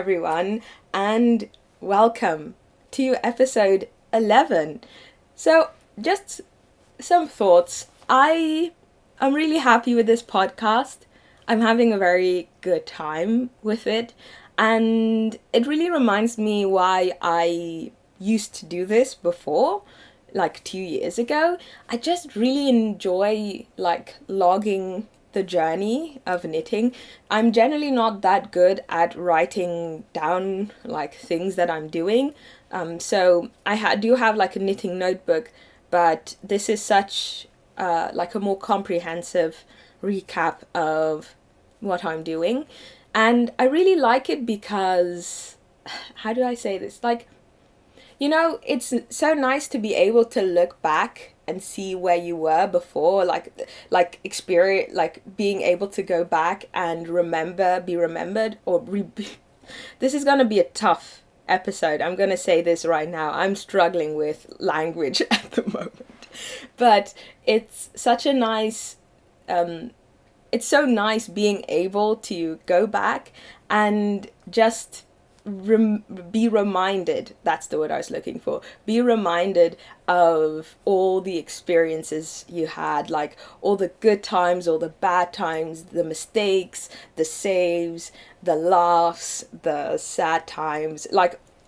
everyone, and welcome to episode 11. So, just some thoughts. I am really happy with this podcast. I'm having a very good time with it, and it really reminds me why I used to do this before, like 2 years ago. I just really enjoy logging the journey of knitting. I'm generally not that good at writing down things that I'm doing. So I do have a knitting notebook, but this is such a more comprehensive recap of what I'm doing. And I really like it because, how do I say this? It's so nice to be able to look back and see where you were before, experience, being able to go back and be remembered, this is going to be a tough episode. I'm going to say this right now. I'm struggling with language at the moment. But it's such a nice, it's so nice being able to go back and just be reminded, that's the word I was looking for, be reminded of all the experiences you had, all the good times, all the bad times, the mistakes, the saves, the laughs, the sad times,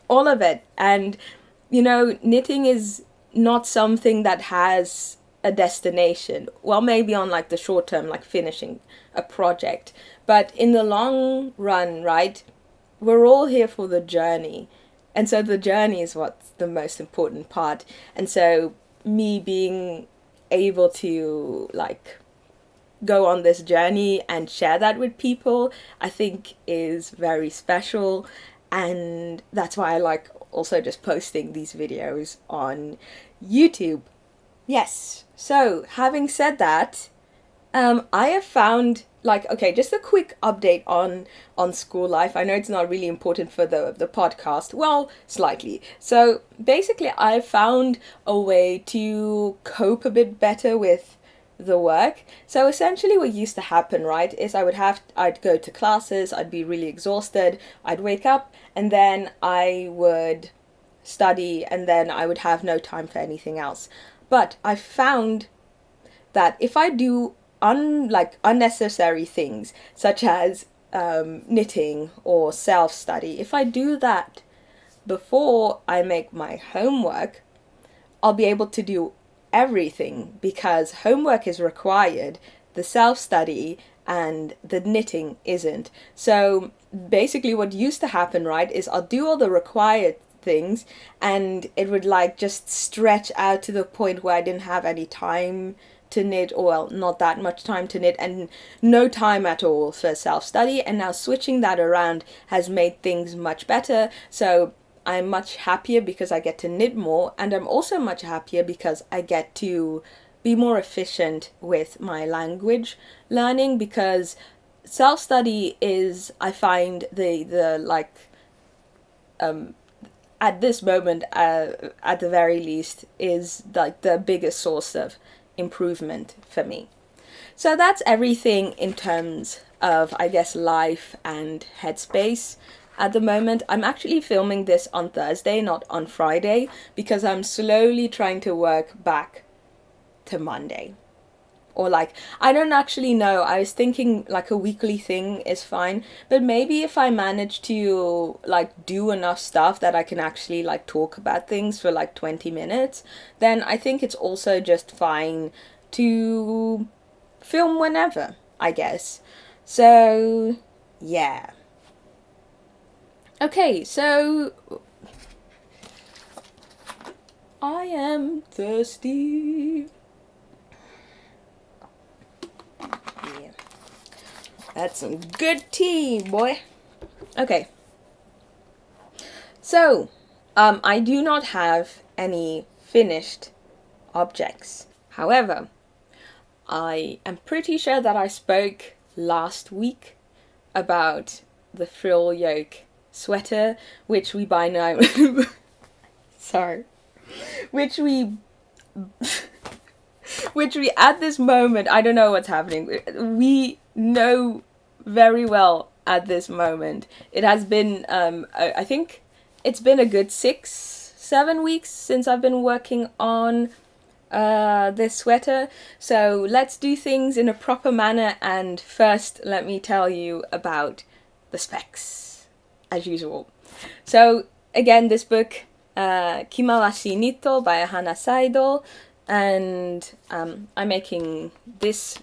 all of it. And knitting is not something that has a destination. Well, maybe on the short term, finishing a project, but in the long run, right, we're all here for the journey. And so the journey is what's the most important part. And so me being able to go on this journey and share that with people, I think is very special. And that's why I like also just posting these videos on YouTube. Yes. So having said that, I have found just a quick update on school life. I know it's not really important for the podcast. Well, slightly. So basically I found a way to cope a bit better with the work. So essentially what used to happen, right, is I'd go to classes, I'd be really exhausted, I'd wake up, and then I would study, and then I would have no time for anything else. But I found that if I do unnecessary things such as knitting or self-study, if I do that before I make my homework, I'll be able to do everything, because homework is required, the self-study and the knitting isn't. So basically what used to happen, right, is I'll do all the required things and it would just stretch out to the point where I didn't have any time to knit, or well, not that much time to knit, and no time at all for self-study. And now switching that around has made things much better. So I'm much happier because I get to knit more, and I'm also much happier because I get to be more efficient with my language learning, because self-study is, I find, at this moment, at the very least, is the biggest source of improvement for me. So that's everything in terms of, I guess, life and headspace at the moment. I'm actually filming this on Thursday, not on Friday, because I'm slowly trying to work back to Monday. Or I don't actually know. I was thinking a weekly thing is fine, but maybe if I manage to do enough stuff that I can actually talk about things for 20 minutes, then I think it's also just fine to film whenever, I guess. So yeah. Okay, so I am thirsty. Yeah. That's some good tea, boy. Okay. So, I do not have any finished objects. However, I am pretty sure that I spoke last week about the Frill Yoke sweater, which we by now... Sorry. Which we at this moment, I don't know what's happening. We know very well at this moment. It has been, I think it's been a good 6-7 weeks since I've been working on this sweater. So let's do things in a proper manner, and first let me tell you about the specs, as usual. So again, this book, Kimawashii Nito by Hana Seidel, and I'm making this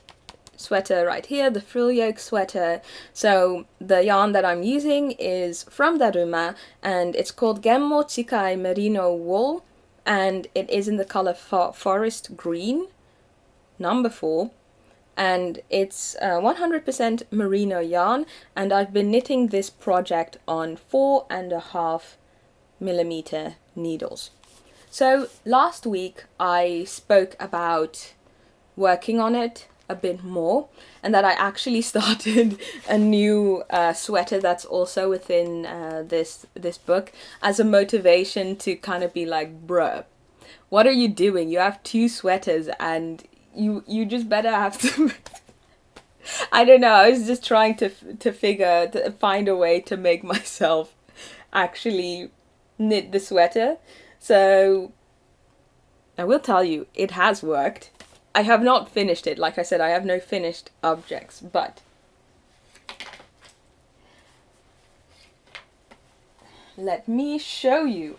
sweater right here, the Frill Yoke sweater. So the yarn that I'm using is from Daruma, and it's called Gemmo Chikai Merino Wool, and it is in the color forest green, number 4, and it's 100% merino yarn, and I've been knitting this project on 4.5mm needles. So last week I spoke about working on it a bit more, and that I actually started a new sweater that's also within this book as a motivation to kind of be like, bruh, what are you doing? You have 2 sweaters and you just better have to I don't know, I was just trying to find a way to make myself actually knit the sweater. So I will tell you, it has worked. I have not finished it. Like I said, I have no finished objects, but let me show you.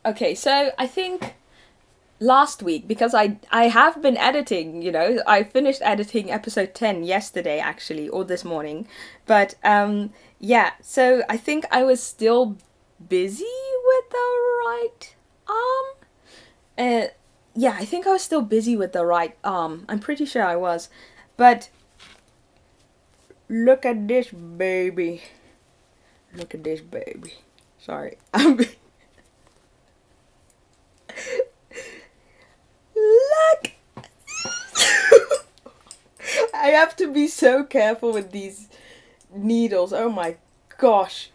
Okay, so I think last week, because I have been editing, you know, I finished editing episode 10 yesterday actually, or this morning, but yeah, so I think I was still busy with the right arm. Yeah, I think I was still busy with the right arm. I'm pretty sure I was. But look at this baby. Look at this baby. Sorry. Look! I have to be so careful with these needles. Oh my gosh.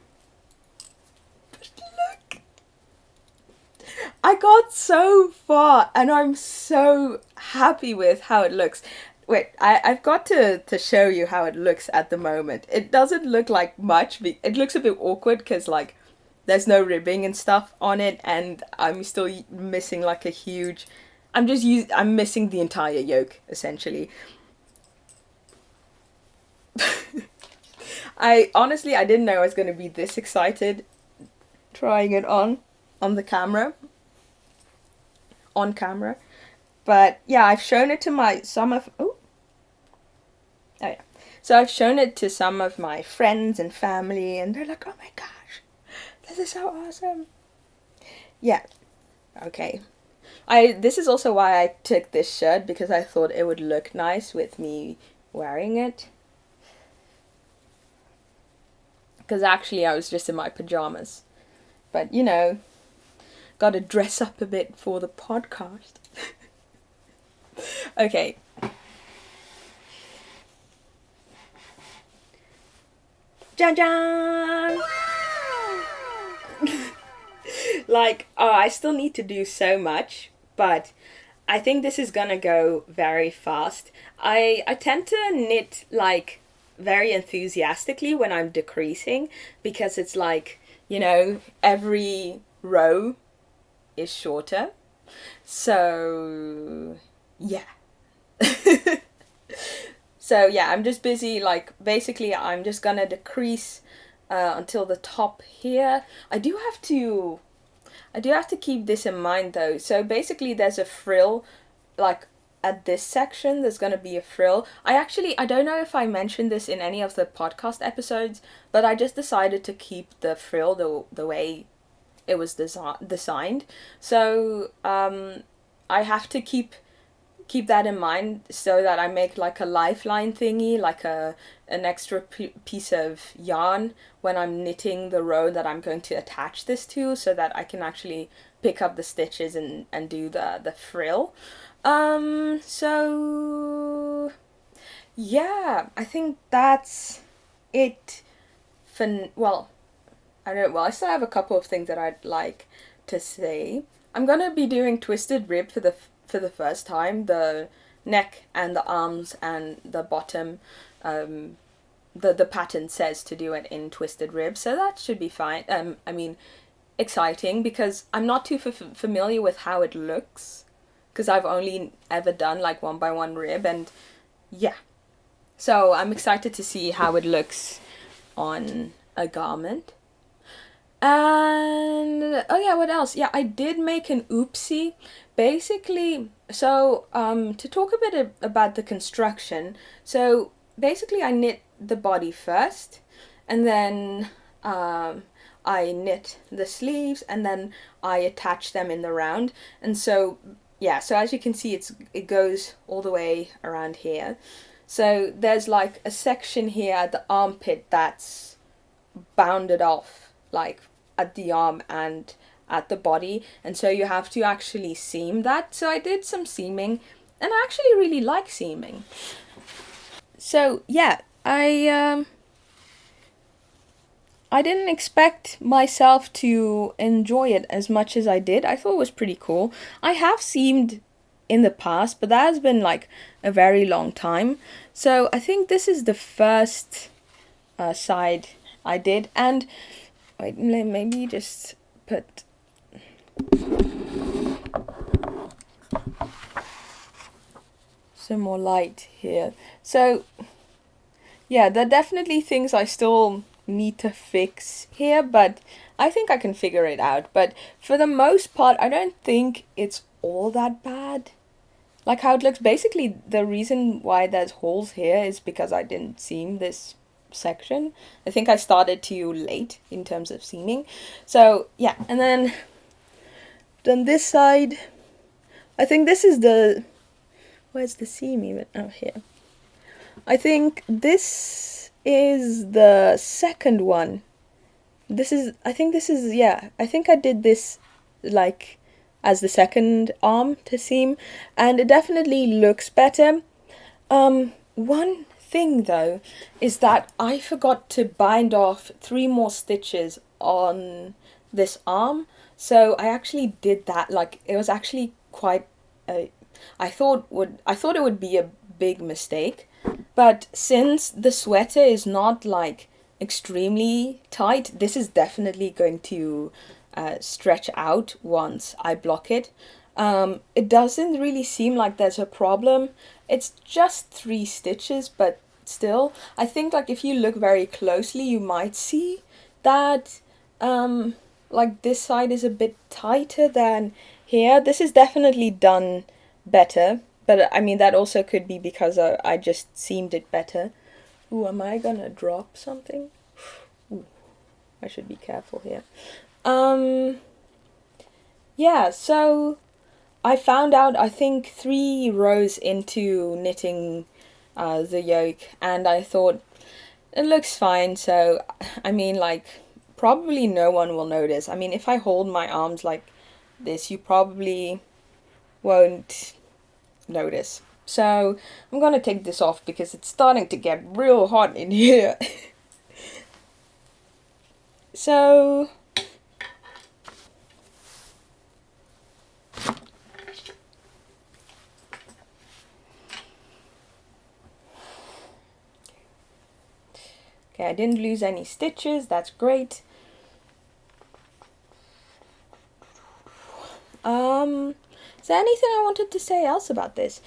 I got so far and I'm so happy with how it looks. Wait, I've got to show you how it looks at the moment. It doesn't look like much. It looks a bit awkward because like there's no ribbing and stuff on it, and I'm still missing like a huge... I'm missing the entire yoke essentially. I didn't know I was going to be this excited trying it on the camera. On camera. But yeah, I've shown it to So I've shown it to some of my friends and family, and they're like, oh my gosh, this is so awesome. Yeah. Okay. This is also why I took this shirt, because I thought it would look nice with me wearing it. Because actually I was just in my pajamas. But you know, gotta dress up a bit for the podcast. Okay. Jan! Like, I still need to do so much, but I think this is gonna go very fast. I tend to knit like very enthusiastically when I'm decreasing, because it's like, you know, every row is shorter. So yeah. So yeah, I'm just busy, like basically I'm just gonna decrease until the top here. I do have to keep this in mind though. So basically there's a frill, like at this section there's gonna be a frill. I don't know if I mentioned this in any of the podcast episodes, but I just decided to keep the frill the way it was designed. So I have to keep that in mind, so that I make like a lifeline thingy, like an extra piece of yarn when I'm knitting the row that I'm going to attach this to, so that I can actually pick up the stitches and do the frill. So yeah, I think that's it for, well, I don't know, well, I still have a couple of things that I'd like to say. I'm gonna be doing twisted rib for the first time, the neck and the arms and the bottom the pattern says to do it in twisted ribs, so that should be fine. Exciting, because I'm not too familiar with how it looks, because I've only ever done like 1x1 rib, and yeah, so I'm excited to see how it looks on a garment. And oh yeah, what else? Yeah, I did make an oopsie. Basically, so to talk a bit about the construction. So basically, I knit the body first, and then I knit the sleeves, and then I attach them in the round. And so yeah, so as you can see, it goes all the way around here. So there's like a section here at the armpit that's bounded off, like at the arm and at the body, and so you have to actually seam that. So I did some seaming, and I actually really like seaming. So yeah, I didn't expect myself to enjoy it as much as I did. I thought it was pretty cool. I have seamed in the past, but that has been like a very long time. So I think this is the first side I did. And wait, maybe just put some more light here. So yeah, there are definitely things I still need to fix here, but I think I can figure it out. But for the most part, I don't think it's all that bad. Like how it looks, basically the reason why there's holes here is because I didn't seam this section. I think I started too late in terms of seaming. So yeah, and then this side, I think this is the, where's the seam even? Oh, here. I think this is the second one. I think I did this like as the second arm to seam, and it definitely looks better. One thing though is that I forgot to bind off 3 more stitches on this arm, so I actually did that. Like, it was actually quite I thought it would be a big mistake, but since the sweater is not like extremely tight, this is definitely going to stretch out once I block it. It doesn't really seem like there's a problem. It's just 3 stitches, but still, I think like if you look very closely, you might see that like this side is a bit tighter than here. This is definitely done better, but I mean that also could be because I just seamed it better. Ooh, am I gonna drop something? Ooh, I should be careful here. Yeah, so I found out, I think 3 rows into knitting the yoke, and I thought it looks fine. So I mean, like, probably no one will notice. I mean, if I hold my arms like this, you probably won't notice. So I'm gonna take this off because it's starting to get real hot in here. So okay, I didn't lose any stitches, that's great. Is there anything I wanted to say else about this?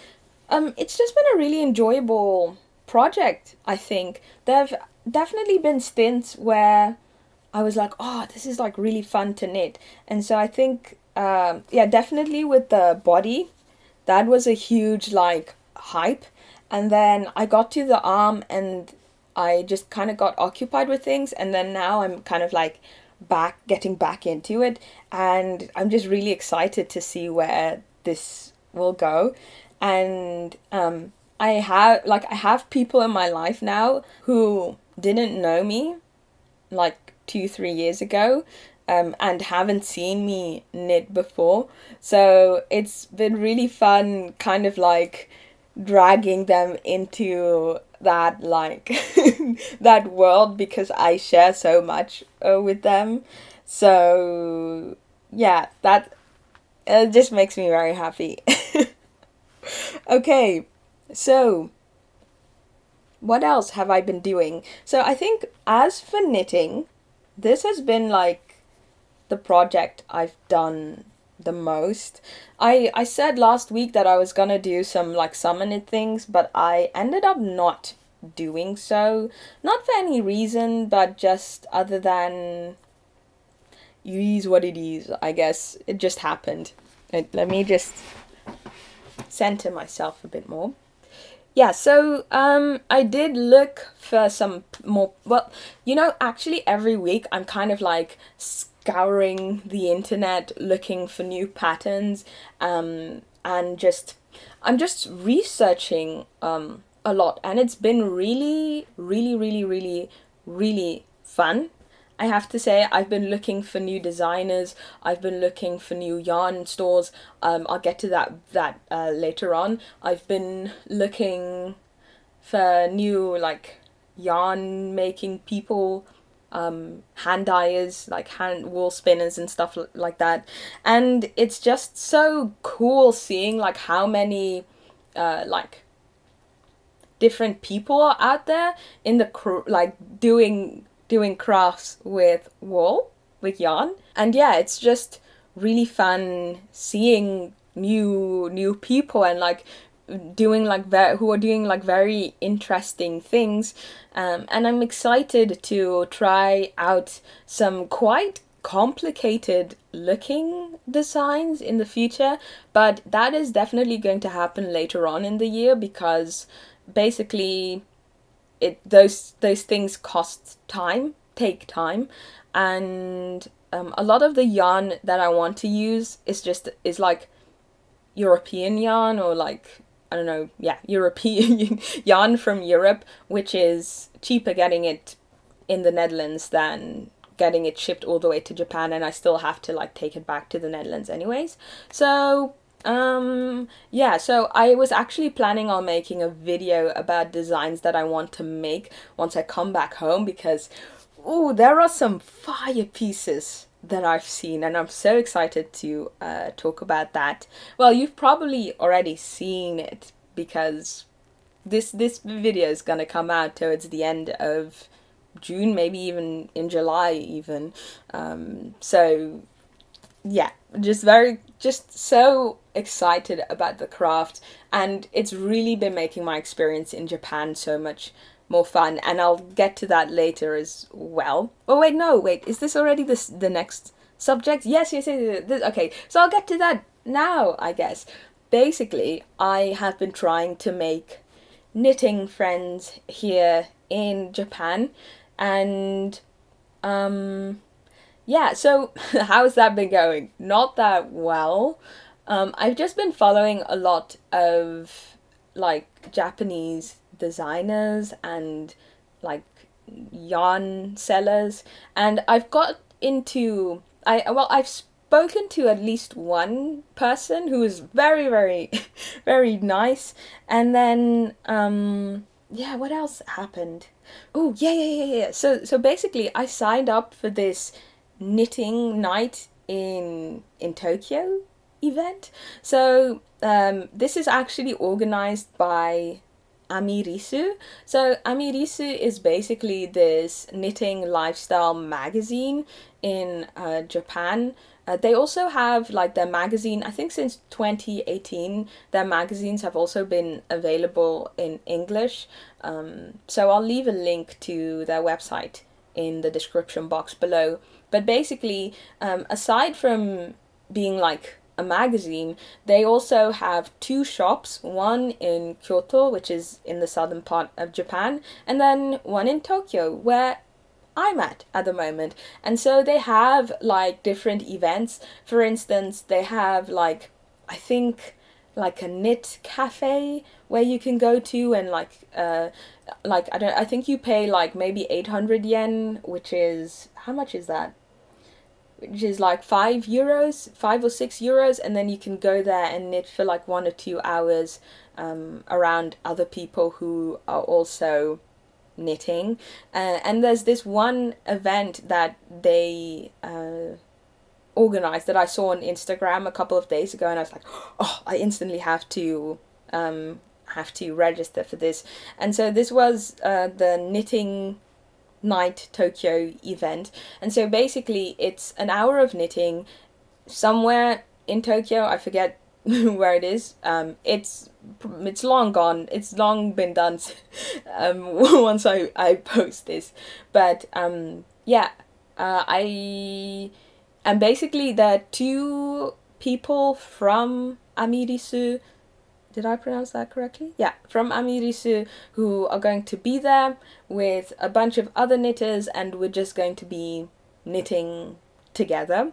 It's just been a really enjoyable project, I think. There have definitely been stints where I was like, oh, this is like really fun to knit. And so I think, yeah, definitely with the body, that was a huge like hype. And then I got to the arm and I just kind of got occupied with things. And then now I'm kind of like getting back into it. And I'm just really excited to see where this will go. And I have people in my life now who didn't know me like 2-3 years ago, and haven't seen me knit before. So it's been really fun kind of like dragging them into that like that world, because I share so much with them. So yeah, that just makes me very happy. Okay, so what else have I been doing? So I think as for knitting, this has been like the project I've done the most. I said last week that I was gonna do some like summer knit things, but I ended up not doing so. Not for any reason, but just other than it is what it is, I guess. It just happened. Let me just center myself a bit more. Yeah, so I did look for some more. Well, actually, every week I'm kind of like scouring the internet looking for new patterns, and I'm just researching a lot, and it's been really, really, really, really, really fun. I have to say, I've been looking for new designers. I've been looking for new yarn stores. I'll get to that later on. I've been looking for new like yarn making people, hand dyers, like hand wool spinners and stuff like that. And it's just so cool seeing like how many like different people are out there in the like doing crafts with wool, with yarn. And yeah, it's just really fun seeing new people and like doing like who are doing like very interesting things, and I'm excited to try out some quite complicated looking designs in the future, but that is definitely going to happen later on in the year because basically those things take time, and a lot of the yarn that I want to use is like European yarn, or like, I don't know, yeah, European yarn from Europe, which is cheaper getting it in the Netherlands than getting it shipped all the way to Japan, and I still have to like take it back to the Netherlands anyways. So yeah, so I was actually planning on making a video about designs that I want to make once I come back home, because there are some fire pieces that I've seen, and I'm so excited to talk about that. Well, you've probably already seen it because this video is gonna come out towards the end of June, maybe even in July even. So yeah, just so excited about the craft, and it's really been making my experience in Japan so much more fun, and I'll get to that later as well. Oh wait, no, wait, is this already the next subject? Yes. Okay, so I'll get to that now, I guess. Basically, I have been trying to make knitting friends here in Japan, and yeah, so how's that been going? Not that well. I've just been following a lot of like Japanese designers and like yarn sellers, and I've spoken to at least one person who is very, very very nice, and then yeah, what else happened? Oh, yeah. So basically I signed up for this knitting night in Tokyo event. So this is actually organized by Amirisu. So Amirisu is basically this knitting lifestyle magazine in Japan. They also have like their magazine, I think since 2018, their magazines have also been available in English. So I'll leave a link to their website in the description box below. But basically, aside from being like a magazine, they also have two shops, one in Kyoto, which is in the southern part of Japan, and then one in Tokyo, where I'm at the moment. And so they have like different events. For instance, they have like, I think, like a knit cafe where you can go to, and I think you pay like maybe 800 yen, which is, how much is that? Which is like €5, 5 or 6 euros, and then you can go there and knit for like 1 or 2 hours around other people who are also knitting. And there's this one event that they organized that I saw on Instagram a couple of days ago, and I was like, oh, I instantly have to register for this. And so this was the Knitting Night Tokyo event. And so basically it's an hour of knitting somewhere in Tokyo. I forget where it is. It's long gone. It's long been done once I post this. But yeah, I and basically there are two people from Amirisu. Did I pronounce that correctly? Yeah, from Amirisu, who are going to be there with a bunch of other knitters, and we're just going to be knitting together.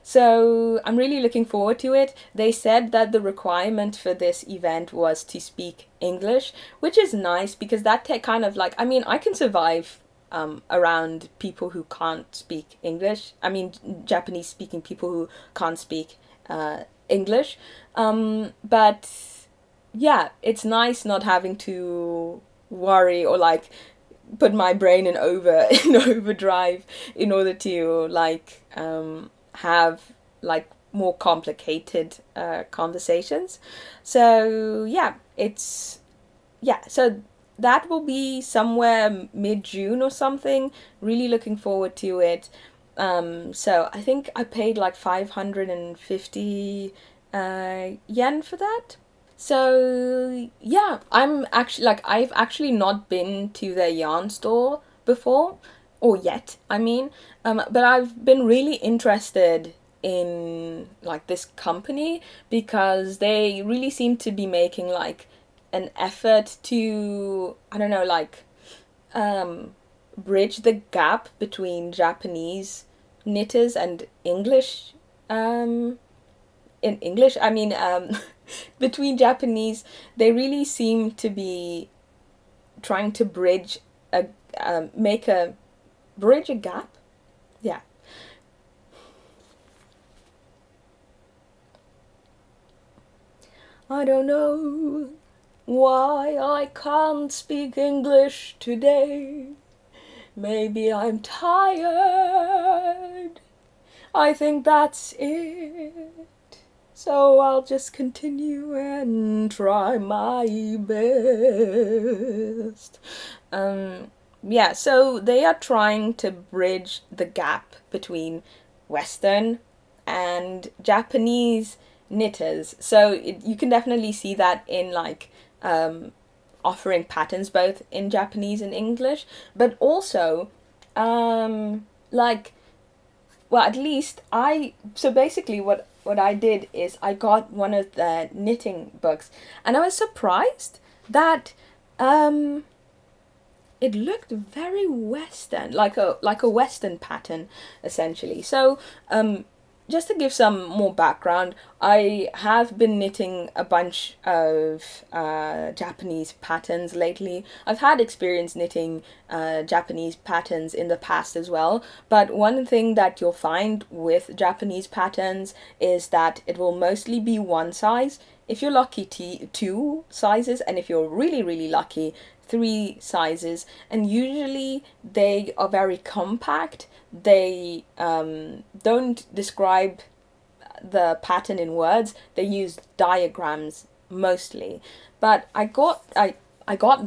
So I'm really looking forward to it. They said that the requirement for this event was to speak English, which is nice because that kind of like, I mean, I can survive around people who can't speak English. I mean, Japanese speaking people who can't speak English. But yeah, it's nice not having to worry or like put my brain in overdrive in order to like have like more complicated conversations. So yeah, so that will be somewhere mid-June or something. Really looking forward to it. So I think I paid like 550 yen for that. So yeah, I'm actually like, I've actually not been to their yarn store before, or yet, I mean, but I've been really interested in like this company because they really seem to be making like an effort to, I don't know, like bridge the gap between Japanese knitters and English in English, I mean, between Japanese, they really seem to be trying to bridge bridge a gap. Yeah. I don't know why I can't speak English today. Maybe I'm tired. I think that's it. So I'll just continue and try my best. Yeah, so they are trying to bridge the gap between Western and Japanese knitters. So you can definitely see that in like offering patterns both in Japanese and English, but also like, well, at least so basically what I did is I got one of the knitting books, and I was surprised that it looked very Western, like a Western pattern, essentially. So just to give some more background, I have been knitting a bunch of Japanese patterns lately. I've had experience knitting Japanese patterns in the past as well, but one thing that you'll find with Japanese patterns is that it will mostly be one size. If you're lucky, two sizes, and if you're really, really lucky, 3 sizes, and usually they are very compact. They don't describe the pattern in words. They use diagrams mostly. But I got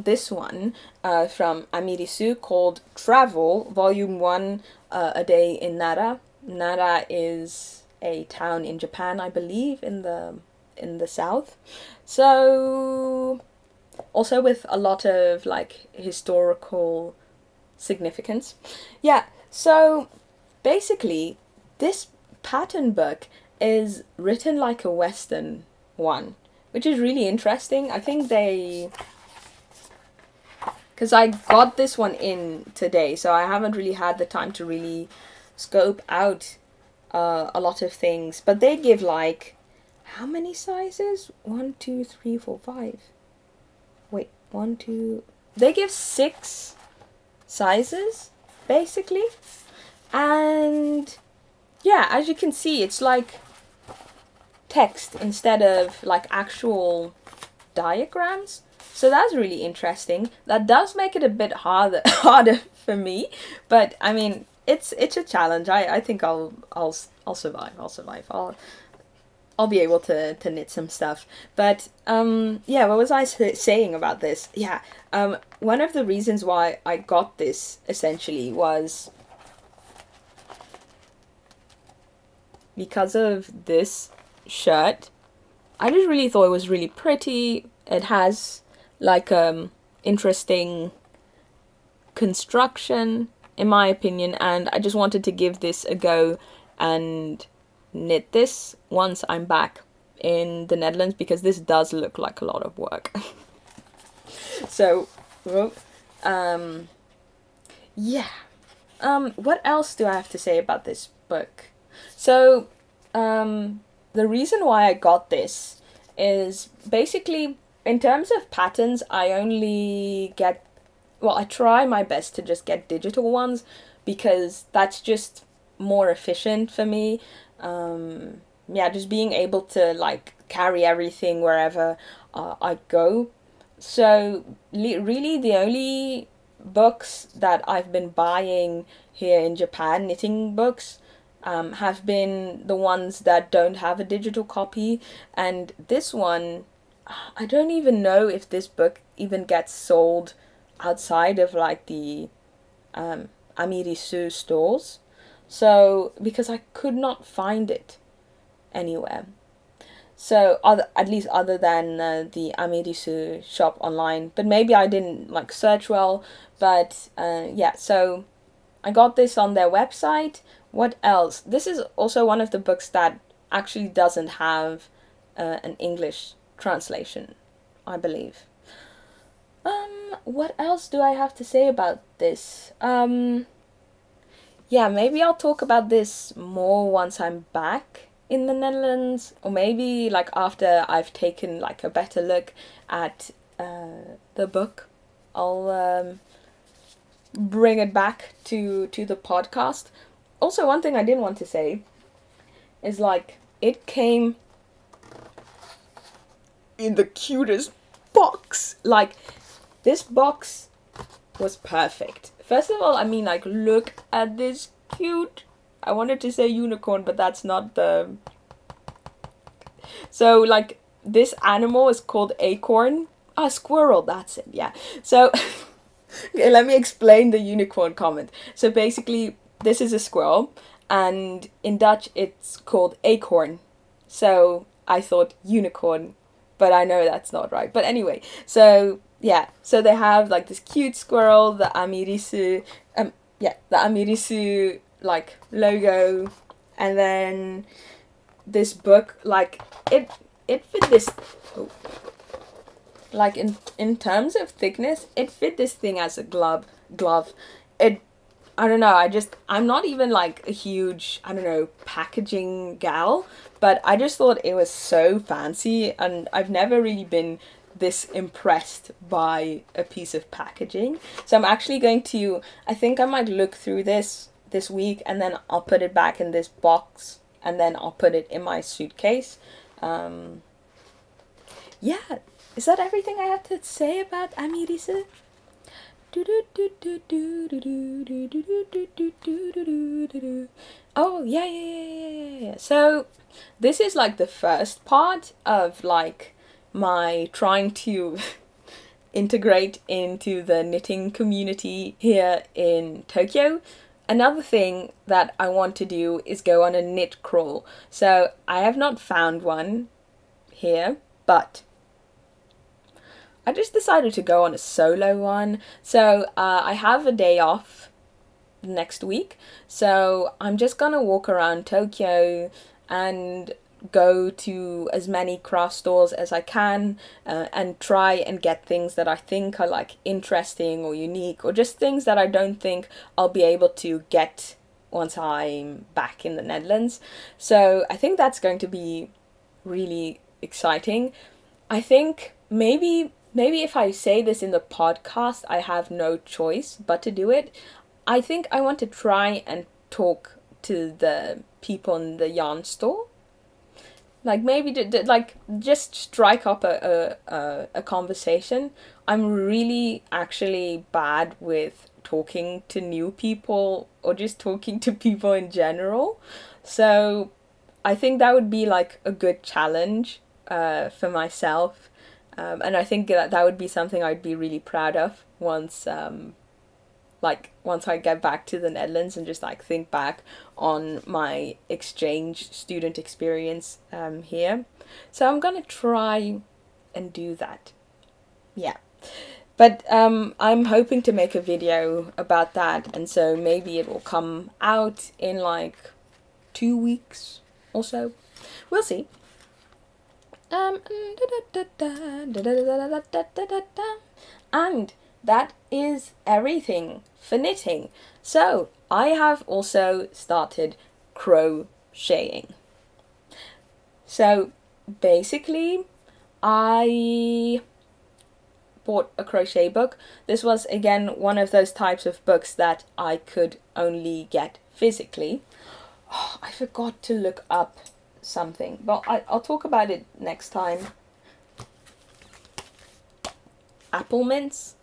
this one from Amirisu called Travel Volume 1, A Day in Nara. Nara is a town in Japan, I believe, in the south. So also with a lot of like historical significance. Yeah, so basically this pattern book is written like a Western one, which is really interesting. I think because I got this one in today, so I haven't really had the time to really scope out a lot of things, but they give like, how many sizes? 1, 2, 3, 4, 5. Wait, 1, 2. They give 6 sizes, basically. And yeah, as you can see, it's like text instead of like actual diagrams. So that's really interesting. That does make it a bit harder for me, but I mean, it's a challenge. I think I'll survive. I'll be able to knit some stuff. But yeah, what was I saying about this? Yeah, one of the reasons why I got this essentially was because of this shirt. I just really thought it was really pretty. It has like interesting construction in my opinion, and I just wanted to give this a go and knit this once I'm back in the Netherlands, because this does look like a lot of work. So um yeah, what else do I have to say about this book? So the reason why I got this is basically, in terms of patterns, I only get, well, I try my best to just get digital ones because that's just more efficient for me. Yeah, just being able to like carry everything wherever I go. So really the only books that I've been buying here in Japan, knitting books, have been the ones that don't have a digital copy. And this one, I don't even know if this book even gets sold outside of like the amirisu stores. So, because I could not find it anywhere. So, at least other than the amirisu shop online. But maybe I didn't like search well. But yeah, so I got this on their website. What else? This is also one of the books that actually doesn't have an English translation, I believe. What else do I have to say about this? Yeah, maybe I'll talk about this more once I'm back in the Netherlands, or maybe like after I've taken like a better look at the book. I'll bring it back to the podcast. Also, one thing I didn't want to say is like it came in the cutest box. Like this box was perfect. First of all, I mean, like, look at this cute. I wanted to say unicorn, but that's not the. So, like, this animal is called acorn. Ah, squirrel, that's it, yeah. So, okay, let me explain the unicorn comment. So, basically, this is a squirrel, and in Dutch, it's called acorn. So, I thought unicorn, but I know that's not right. But anyway, so yeah, so they have like this cute squirrel, the amirisu, the amirisu like logo, and then this book, like it fit this, oh, like in terms of thickness, it fit this thing as a glove. It, I don't know, I'm not even like a huge, I don't know, packaging gal, but I just thought it was so fancy, and I've never really been this impressed by a piece of packaging. So I'm actually going to, I think I might look through this week, and then I'll put it back in this box, and then I'll put it in my suitcase. Yeah, is that everything I have to say about amirisu? Oh, yeah. So, this is like the first part of like my trying to integrate into the knitting community here in Tokyo. Another thing that I want to do is go on a knit crawl. So, I have not found one here, but I just decided to go on a solo one. So I have a day off next week. So I'm just gonna walk around Tokyo and go to as many craft stores as I can, and try and get things that I think are like interesting or unique, or just things that I don't think I'll be able to get once I'm back in the Netherlands. So I think that's going to be really exciting. I think maybe if I say this in the podcast, I have no choice but to do it. I think I want to try and talk to the people in the yarn store. Like maybe like just strike up a conversation. I'm really actually bad with talking to new people or just talking to people in general. So I think that would be like a good challenge for myself. And I think that would be something I'd be really proud of once once I get back to the Netherlands and just like think back on my exchange student experience here. So I'm gonna try and do that. Yeah. But I'm hoping to make a video about that, and so maybe it will come out in like 2 weeks or so. We'll see. And that is everything for knitting. So I have also started crocheting. So basically, I bought a crochet book. This was again one of those types of books that I could only get physically. Oh, I forgot to look up something, but I'll talk about it next time. Apple mints.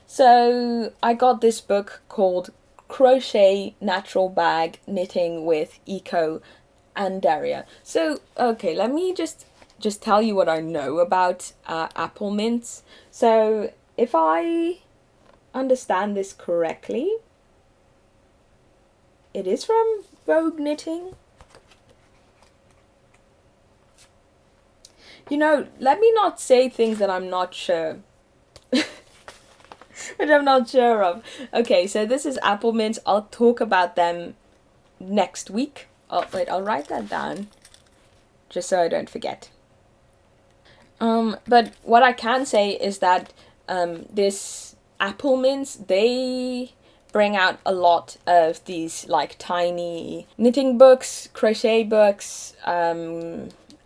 So I got this book called Crochet Natural Bag Knitting with Eco and Daria. So okay, let me just tell you what I know about apple mints. So if I understand this correctly, it is from Vogue Knitting. You know, let me not say things that I'm not sure. Which I'm not sure of. Okay, so this is apple mints. I'll talk about them next week. Oh, wait, I'll write that down just so I don't forget. But what I can say is that this apple mints, they bring out a lot of these like tiny knitting books, crochet books,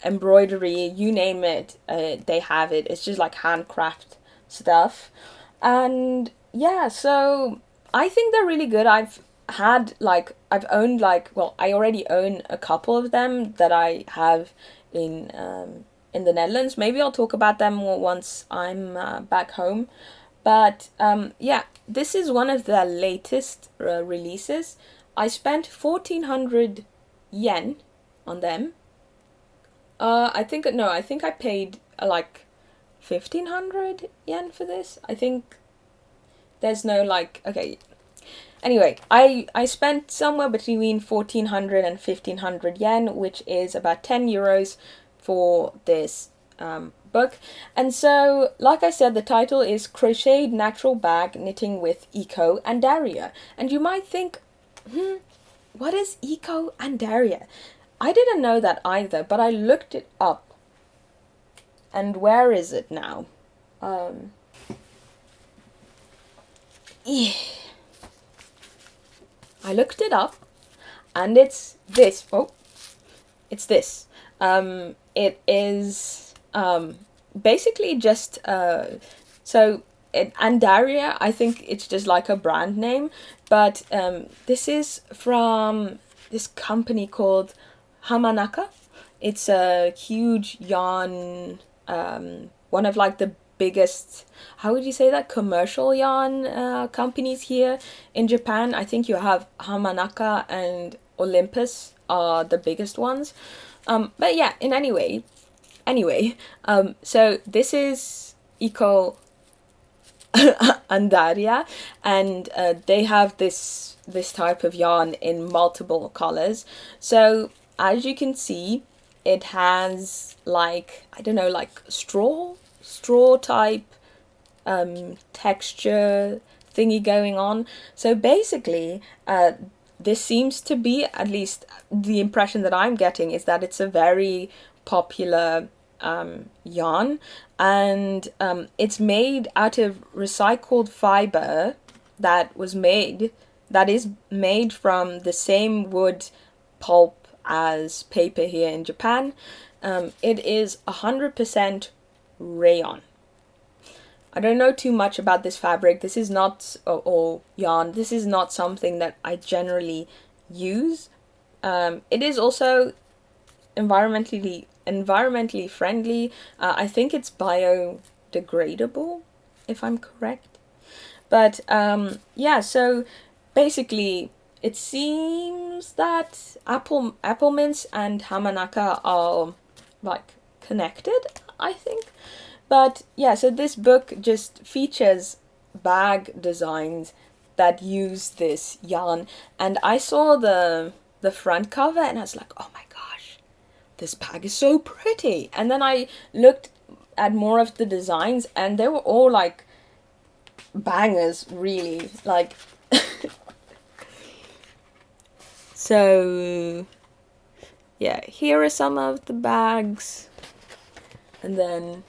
embroidery, you name it, they have it. It's just like handcraft stuff. And yeah, so I think they're really good. I've owned I already own a couple of them that I have in the Netherlands. Maybe I'll talk about them more once I'm back home. But yeah, this is one of their latest releases. I spent 1,400 yen on them. I think I paid like 1,500 yen for this. I think there's no okay. Anyway, I spent somewhere between 1,400 and 1,500 yen, which is about 10 euros for this book. And so, like I said, the title is Crocheted Natural Bag Knitting with Eco and Daria. And you might think, what is Eco and Daria? I didn't know that either, but I looked it up. And where is it now? I looked it up, and it's this. Oh, it's this. It is basically just Andaria. I think it's just like a brand name, but this is from this company called Hamanaka. It's a huge yarn, one of like the biggest, how would you say that, commercial yarn companies here in Japan. I think you have Hamanaka and Olympus are the biggest ones. But yeah, anyway, so this is Eco Andaria, and they have this type of yarn in multiple colors. So as you can see, it has like, I don't know, like straw type texture thingy going on. So basically this seems to be, at least the impression that I'm getting, is that it's a very popular yarn, and it's made out of recycled fiber that is made from the same wood pulp as paper here in Japan. It is 100% rayon. I don't know too much about this fabric. This is not, or yarn, this is not something that I generally use. It is also environmentally friendly. I think it's biodegradable, if I'm correct. But yeah, so basically it seems that apple mints and Hamanaka are like connected, I think. But yeah, so this book just features bag designs that use this yarn, and I saw the front cover and I was like, oh my gosh, this bag is so pretty. And then I looked at more of the designs and they were all like bangers, really. Like so yeah, here are some of the bags, and then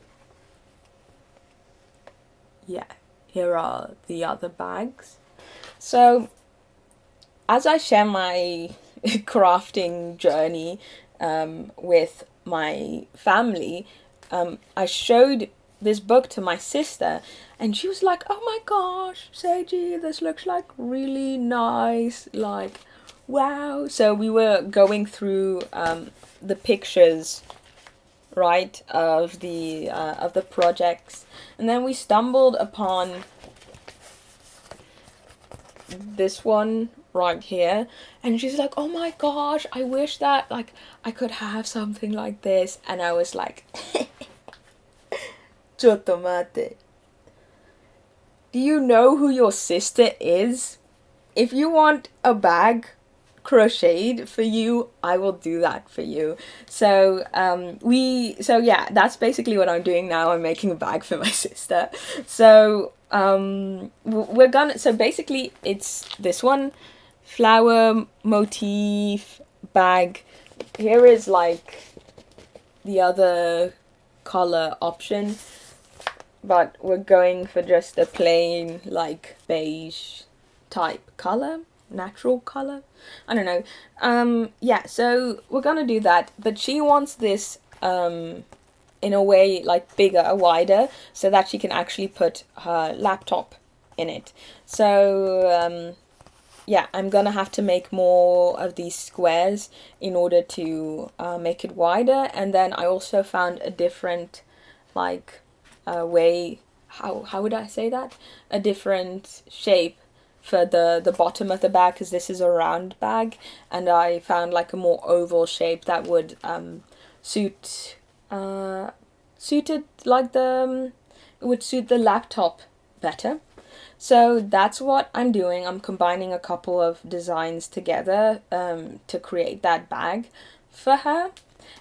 yeah, here are the other bags. So as I share my crafting journey with my family, I showed this book to my sister, and she was like, oh my gosh, Seji, this looks like really nice, like wow. So we were going through the pictures, right, of the projects, and then we stumbled upon this one right here, and she's like, oh my gosh, I wish that like I could have something like this. And I was like, Chotto mate, do you know who your sister is? If you want a bag crocheted for you, I will do that for you. So yeah, that's basically what I'm doing now. I'm making a bag for my sister. So we're gonna, so basically it's this one flower motif bag. Here is like the other color option, but we're going for just a plain like beige type color, natural color. I don't know. Yeah, so we're gonna do that, but she wants this in a way like bigger, wider, so that she can actually put her laptop in it. So yeah, I'm gonna have to make more of these squares in order to make it wider. And then I also found a different like way, how would I say that? A different shape for the bottom of the bag, because this is a round bag, and I found like a more oval shape that would suited like it would suit the laptop better. So that's what I'm doing. I'm combining a couple of designs together to create that bag for her.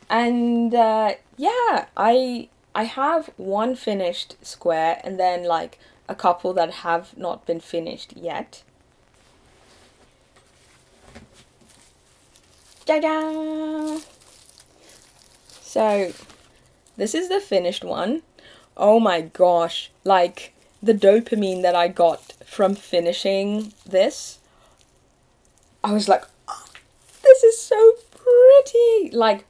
And yeah, I have one finished square, and then like a couple that have not been finished yet. Ta-da! So this is the finished one. Oh my gosh, like the dopamine that I got from finishing this, I was like, oh, this is so pretty. Like,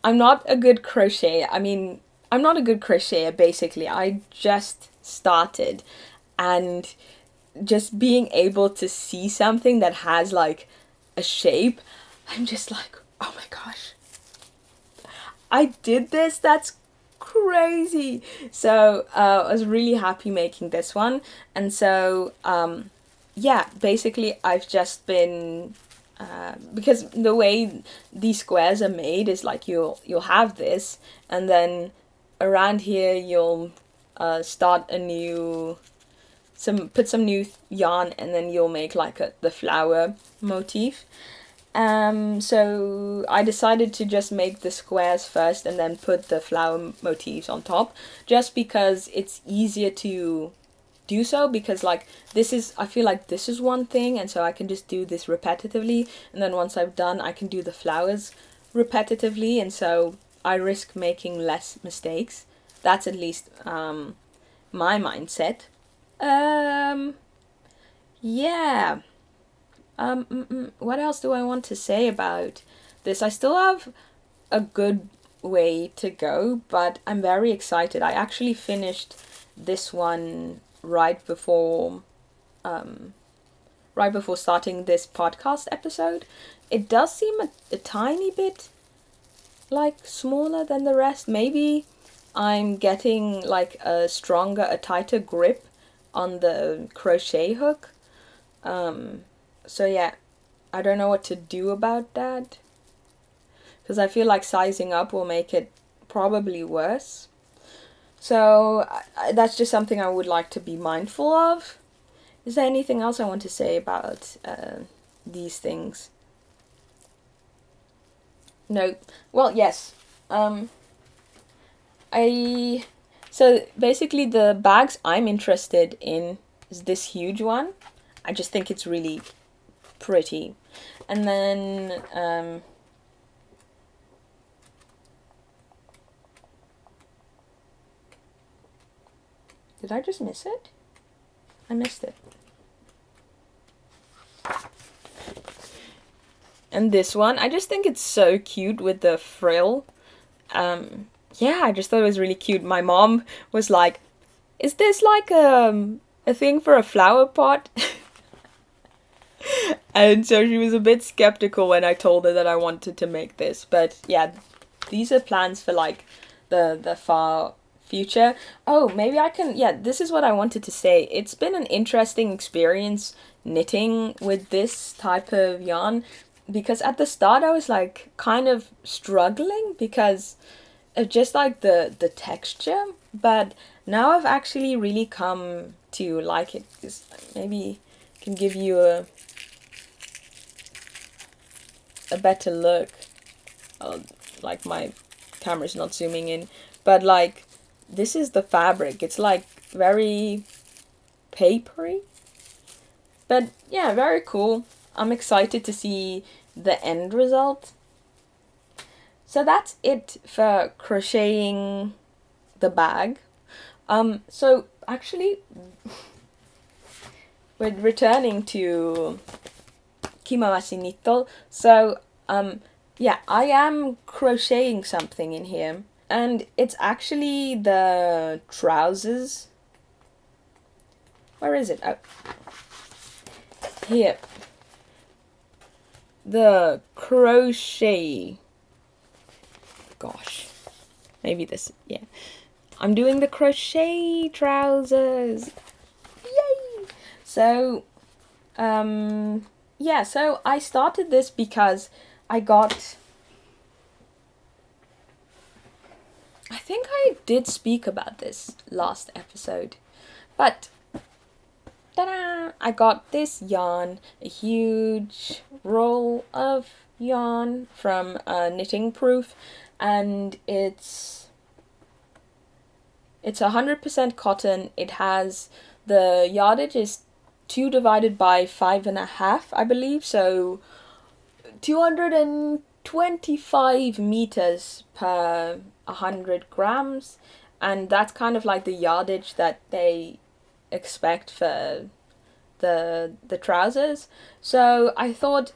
I'm not a good crocheter. I mean, I'm not a good crocheter, basically. I just started, and just being able to see something that has like a shape, I'm just like, oh my gosh, I did this. That's crazy. So I was really happy making this one. And so yeah, basically I've just been because the way these squares are made is like you'll have this, and then around here you'll start a new put some new yarn, and then you'll make like the flower motif. So I decided to just make the squares first and then put the flower motifs on top, just because it's easier to do so, because like this is, I feel like this is one thing, and so I can just do this repetitively, and then once I've done, I can do the flowers repetitively, and so I risk making less mistakes. That's at least my mindset. Yeah. What else do I want to say about this? I still have a good way to go, but I'm very excited. I actually finished this one right before starting this podcast episode. It does seem a tiny bit like smaller than the rest. Maybe I'm getting like a tighter grip on the crochet hook. So yeah, I don't know what to do about that, because I feel like sizing up will make it probably worse. So that's just something I would like to be mindful of. Is there anything else I want to say about these things? No. Well, yes. So basically the bags I'm interested in is this huge one. I just think it's really pretty. And then did I just miss it? I missed it. And this one, I just think it's so cute with the frill. Yeah, I just thought it was really cute. My mom was like, "Is this like a thing for a flower pot?" And so she was a bit skeptical when I told her that I wanted to make this. But yeah, these are plans for like the far future. Oh, maybe I can, yeah, this is what I wanted to say. It's been an interesting experience knitting with this type of yarn, because at the start I was like kind of struggling because of just like the texture, but now I've actually really come to like it. Maybe I can give you a better look. Oh, like my camera's not zooming in, but like this is the fabric. It's like very papery, but yeah, very cool. I'm excited to see the end result. So that's it for crocheting the bag. So actually, we're returning to Kimawasi Nitto. So, yeah, I am crocheting something in here. And it's actually the trousers. Where is it? Oh. Here. The crochet. Gosh. Maybe this, yeah. I'm doing the crochet trousers. Yay! So, yeah, so I started this because I think I did speak about this last episode, but ta-da! I got this yarn, a huge roll of yarn from Knitting Proof, and it's 100% cotton. It has, the yardage is 2 divided by 5.5, I believe, so 225 meters per 100 grams, and that's kind of like the yardage that they expect for the trousers. So I thought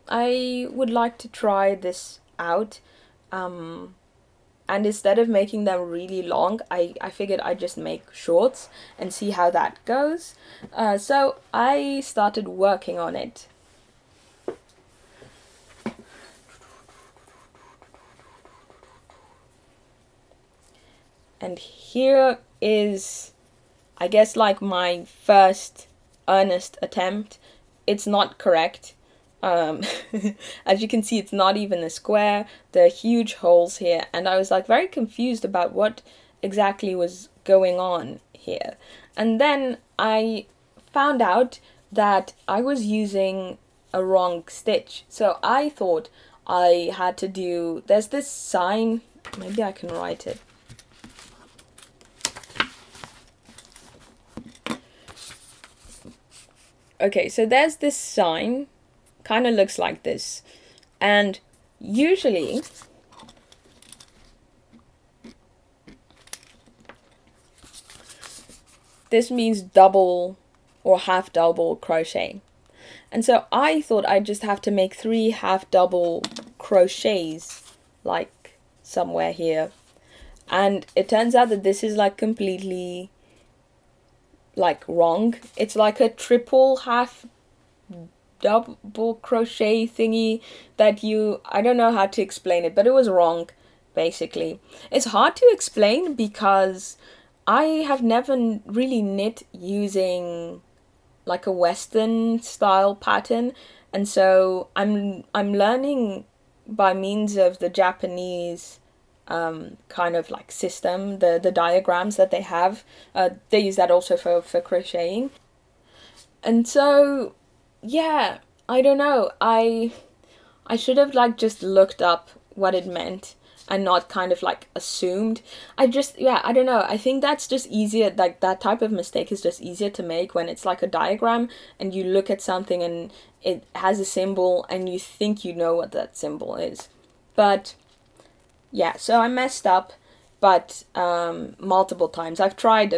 I would like to try this out, and instead of making them really long, I figured I'd just make shorts and see how that goes. So I started working on it. And here is, I guess, like my first earnest attempt. It's not correct. As you can see, it's not even a square. There are huge holes here, and I was like very confused about what exactly was going on here. And then I found out that I was using a wrong stitch. So I thought I had to do, there's this sign, maybe I can write it. Okay, so there's this sign, kind of looks like this, and usually this means double or half double crochet. And so I thought I'd just have to make 3 half double crochets, like somewhere here. And it turns out that this is like completely like wrong. It's like a triple half double crochet thingy that I don't know how to explain it, but it was wrong, basically. It's hard to explain because I have never really knit using like a Western style pattern, And so I'm learning by means of the Japanese kind of like system, the diagrams that they have. They use that also for crocheting. And so yeah, I don't know. I should have like just looked up what it meant and not kind of like assumed. Yeah, I don't know. I think that's just easier. Like that type of mistake is just easier to make when it's like a diagram and you look at something and it has a symbol and you think you know what that symbol is. But yeah, so I messed up, but multiple times. I've tried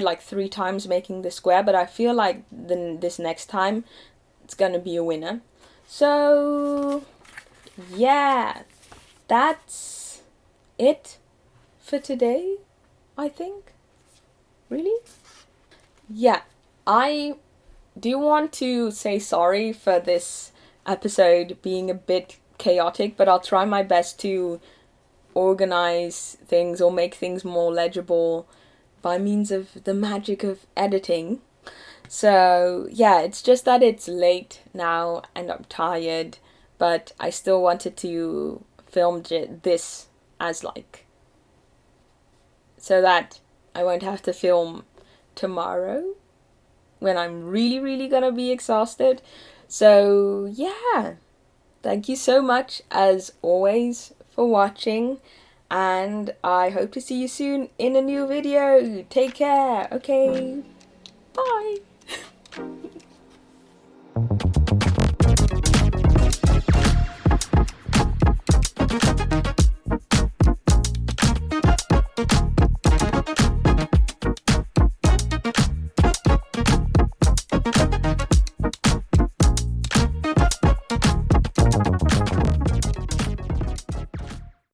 like 3 times making the square, but I feel like this next time it's gonna be a winner. So yeah, that's it for today, I think. Really? Yeah, I do want to say sorry for this episode being a bit chaotic, but I'll try my best to organize things or make things more legible by means of the magic of editing. So, yeah, it's just that it's late now and I'm tired, but I still wanted to film this as like so that I won't have to film tomorrow when I'm really, really gonna be exhausted. So, yeah, thank you so much as always for watching, and I hope to see you soon in a new video. Take care. Okay, bye.